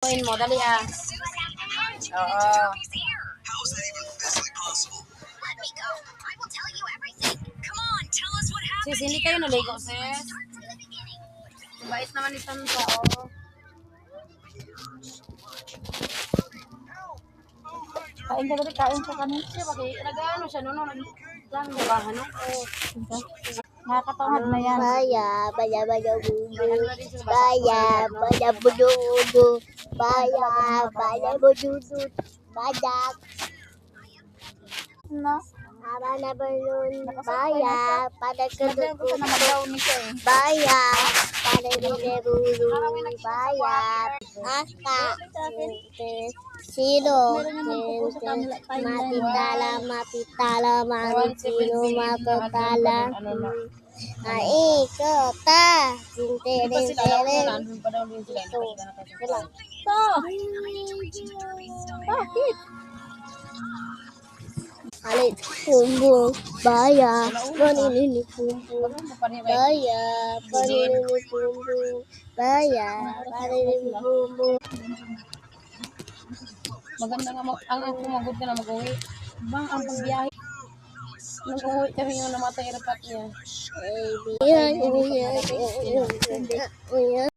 lutuin mo. Dali ah. Oo. Sis, hindi kayo naligo, sis. Bait naman itong tao. Kain ka dali, kain ka kanin siya. Bakit nag-ano siya, no? Lang, diba? Ano? Nakakatawad na yan. Baya, baya, baya, budu. Baya, baya, budu, budu. Baya, baya, budu, budu. Baya. No? Haba na balon. Baya, pada Nagdaw ko kedut. sa namagaw ni siya eh. Baya, pada bile bulu. Baya, asta. Sino? Matitala, matitala, maricino, matotala. Ay, kota. Di ba sila, alam mo, nandun pa daw din sila. Bakit? Alit, kumbung, baya, paninini kumbung, baya, paninini kumbung, baya, paninini kumbung. Maganda nga, ang kumagod ka na mag-uwi. Bang, ang pagbiyahe. Nag-uwi kami yung namatay rapat niya. Ay, biya,